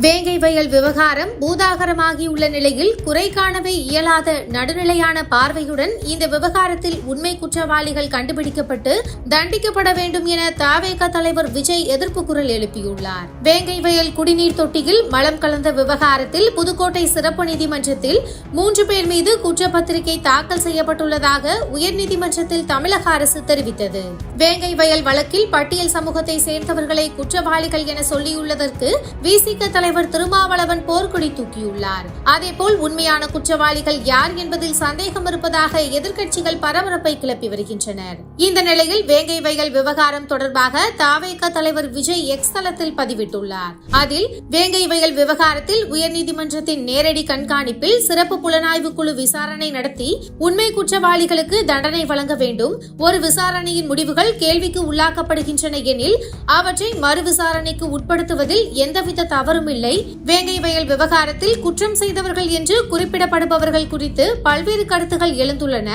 வேங்கை வயல் விவகாரம் பூதாகரமாகியுள்ள நிலையில் குறை காணவே இயலாத நடுநிலையான பார்வையுடன் இந்த விவகாரத்தில் உண்மை குற்றவாளிகள் கண்டுபிடிக்கப்பட்டு தண்டிக்கப்பட வேண்டும் என தவேக தலைவர் விஜய் எதிர்ப்பு குரல் எழுப்பியுள்ளார். வேங்கை வயல் குடிநீர் தொட்டியில் மலம் கலந்த விவகாரத்தில் புதுக்கோட்டை சிறப்பு நீதிமன்றத்தில் 3 பேர் மீது குற்றப்பத்திரிகை தாக்கல் செய்யப்பட்டுள்ளதாக உயர்நீதிமன்றத்தில் தமிழக அரசு தெரிவித்தது. வேங்கை வயல் வழக்கில் பட்டியல் சமூகத்தை சேர்ந்தவர்களை குற்றவாளிகள் என சொல்லியுள்ளதற்கு விசிக தலைவர் திருமாவளவன் போர்க்கொடி தூக்கியுள்ளார். அதேபோல் உண்மையான குற்றவாளிகள் யார் என்பதில் சந்தேகம் இருப்பதாக எதிர்க்கட்சிகள் பரபரப்பை கிளப்பி வருகின்றனர். இந்த நிலையில் வேங்கை வயல் விவகாரம் தொடர்பாக தவேக தலைவர் விஜய் எக்ஸ் தளத்தில் பதிவிட்டுள்ளார். அதில் வேங்கை வயல் விவகாரத்தில் உயர்நீதிமன்றத்தின் நேரடி கண்காணிப்பில் சிறப்பு புலனாய்வு குழு விசாரணை நடத்தி உண்மை குற்றவாளிகளுக்கு தண்டனை வழங்க வேண்டும். ஒரு விசாரணையின் முடிவுகள் கேள்விக்கு உள்ளாக்கப்படுகின்றன எனில் அவற்றை மறு விசாரணைக்கு உட்படுத்துவதில் எந்தவித தவறும் இல்லை. வேங்கை வயல் விவகாரத்தில் குற்றம் செய்தவர்கள் என்று குறிப்பிடப்படுபவர்கள் குறித்து பல்வேறு கருத்துகள் எழுந்துள்ளன.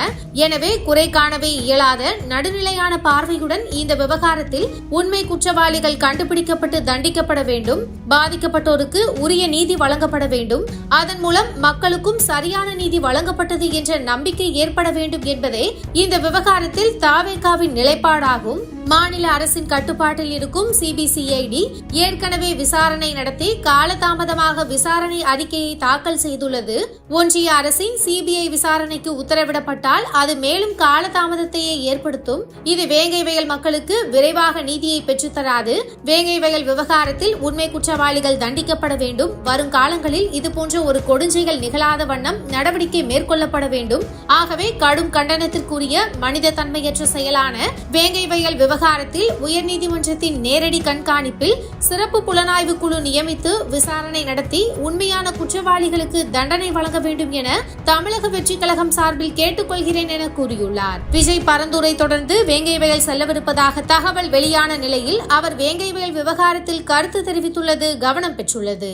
எனவே குறை காணவே இயலாத நடுநிலையான பார்வையுடன் இந்த விவகாரத்தில் உண்மை குற்றவாளிகள் கண்டுபிடிக்கப்பட்டு தண்டிக்கப்பட வேண்டும். பாதிக்கப்பட்டோருக்கு உரிய நீதி வழங்கப்பட வேண்டும். அதன் மூலம் மக்களுக்கும் சரியான நீதி வழங்கப்பட்டது என்ற நம்பிக்கை ஏற்பட வேண்டும் என்பதே இந்த விவகாரத்தில் தவேகாவின் நிலைப்பாடாகும். மாநில அரசின் கட்டுப்பாட்டில் இருக்கும் சிபிசிஐடி ஏற்கனவே விசாரணை நடத்தி காலதாமதமாக விசாரணை அறிக்கையை தாக்கல் செய்துள்ளது. ஒன்றிய அரசின் சிபிஐ விசாரணைக்கு உத்தரவிடப்பட்டால் அது மேலும் காலதாமதத்தையே ஏற்படுத்தும். இது வேங்கை வயல் மக்களுக்கு விரைவாக நீதியை பெற்றுத்தராது. வேங்கை வயல் விவகாரத்தில் உண்மை குற்றவாளிகள் தண்டிக்கப்பட வேண்டும். வரும் காலங்களில் இதுபோன்ற ஒரு கொடுஞ்செயல் நிகழாத வண்ணம் நடவடிக்கை மேற்கொள்ளப்பட வேண்டும். ஆகவே கடும் கண்டனத்திற்குரிய மனித தன்மையற்ற செயலான வேங்கை வயல் விவகாரத்தில் உயர்நீதிமன்றத்தின் நேரடி கண்காணிப்பில் சிறப்பு புலனாய்வு குழு நியமித்து விசாரணை நடத்தி உண்மையான குற்றவாளிகளுக்கு தண்டனை வழங்க வேண்டும் என தமிழக வெற்றி கழகம் சார்பில் கேட்டுக்கொள்கிறேன் என கூறியுள்ளார். விஜய் பரந்தூரை தொடர்ந்து வேங்கை வயல் செல்லவிருப்பதாக தகவல் வெளியான நிலையில் அவர் வேங்கை வயல் விவகாரத்தில் கருத்து தெரிவித்துள்ளது கவனம் பெற்றுள்ளது.